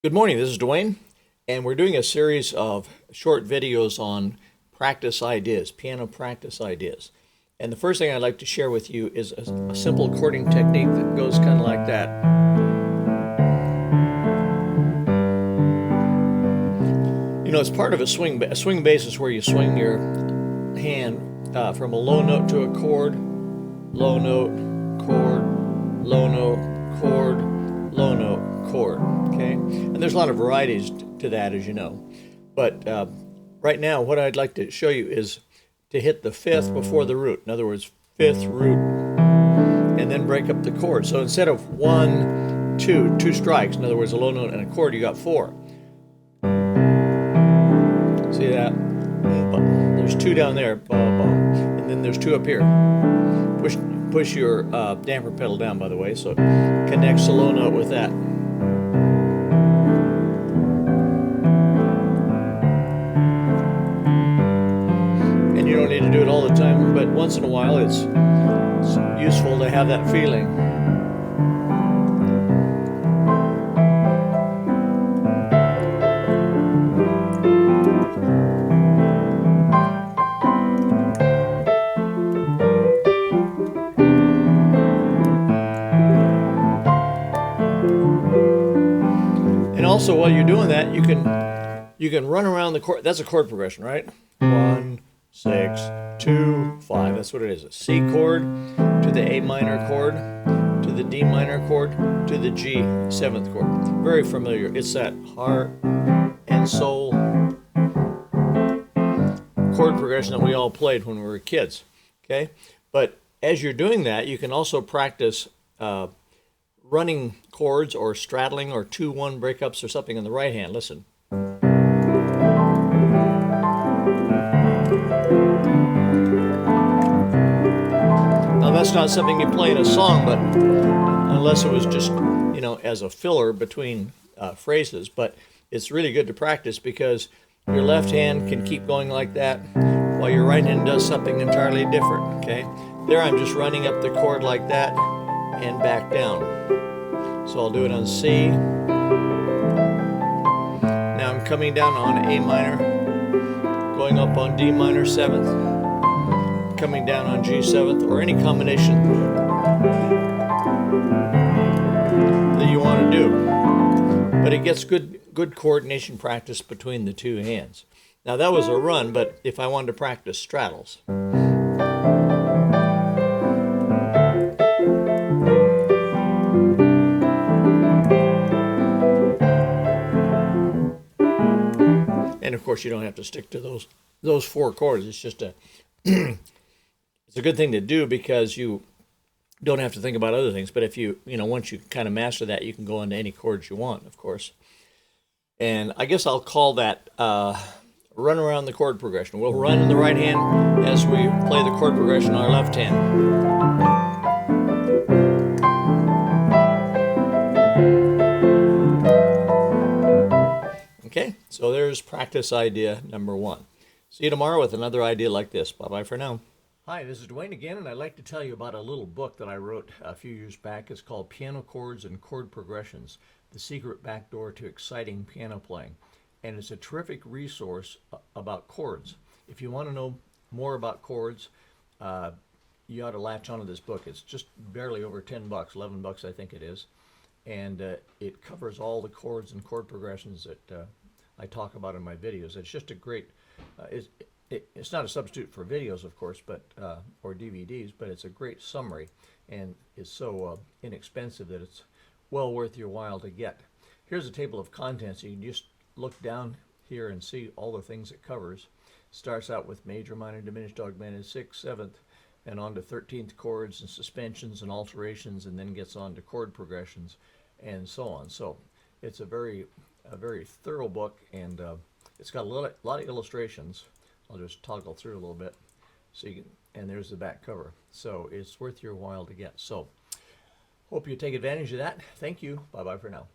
Good morning, this is Dwayne, and we're doing a series of short videos on practice ideas, piano practice ideas. And the first thing I'd like to share with you is a simple chording technique that goes kind of like that. You know, it's part of a swing basis where you swing your hand from a low note to a chord, low note, chord, low note, chord, low note, chord, okay? And there's a lot of varieties to that, as you know. But right now, what I'd like to show you is to hit the fifth before the root. In other words, fifth root, and then break up the chord. So instead of 1, 2, 2 strikes, in other words, a low note and a chord, you got 4. See that? There's 2 down there, and then there's 2 up here. Push your damper pedal down, by the way, so it connects the low note with that. And you don't need to do it all the time, but once in a while it's useful to have that feeling. And also, while you're doing that, you can run around the chord. That's a chord progression, right? 1, 6, 2, 5. That's what it is. A C chord to the A minor chord to the D minor chord to the G 7th chord. Very familiar. It's that heart and soul chord progression that we all played when we were kids. Okay, but as you're doing that, you can also practice running chords or straddling or 2-1 breakups or something in the right hand. Listen. Now that's not something you play in a song, but unless it was just, you know, as a filler between phrases. But it's really good to practice because your left hand can keep going like that while your right hand does something entirely different, okay? There I'm just running up the chord like that and back down. So I'll do it on C. Now I'm coming down on A minor, going up on D minor 7th, coming down on G 7th, or any combination that you want to do. But it gets good coordination practice between the 2 hands. Now that was a run, but if I wanted to practice straddles. And of course, you don't have to stick to those 4 chords. It's just it's a good thing to do because you don't have to think about other things. But if once you kind of master that, you can go into any chords you want, of course. And I guess I'll call that run around the chord progression. We'll run in the right hand as we play the chord progression on our left hand. Okay, so there's practice idea number 1. See you tomorrow with another idea like this. Bye-bye for now. Hi, this is Dwayne again, and I'd like to tell you about a little book that I wrote a few years back. It's called Piano Chords and Chord Progressions, The Secret Backdoor to Exciting Piano Playing. And it's a terrific resource about chords. If you want to know more about chords, you ought to latch onto this book. It's just barely over $10, $11 I think it is. And it covers all the chords and chord progressions that I talk about in my videos. It's just a great, it's not a substitute for videos, of course, but or DVDs, but it's a great summary, and it's so inexpensive that it's well worth your while to get. Here's a table of contents. You can just look down here and see all the things it covers. Starts out with major, minor, diminished, augmented, 6th, 7th, and on to 13th chords and suspensions and alterations, and then gets on to chord progressions and so on. So it's a very thorough book, and it's got a lot of illustrations. I'll just toggle through a little bit, so you can, and there's the back cover. So it's worth your while to get. So hope you take advantage of that. Thank you. Bye-bye for now.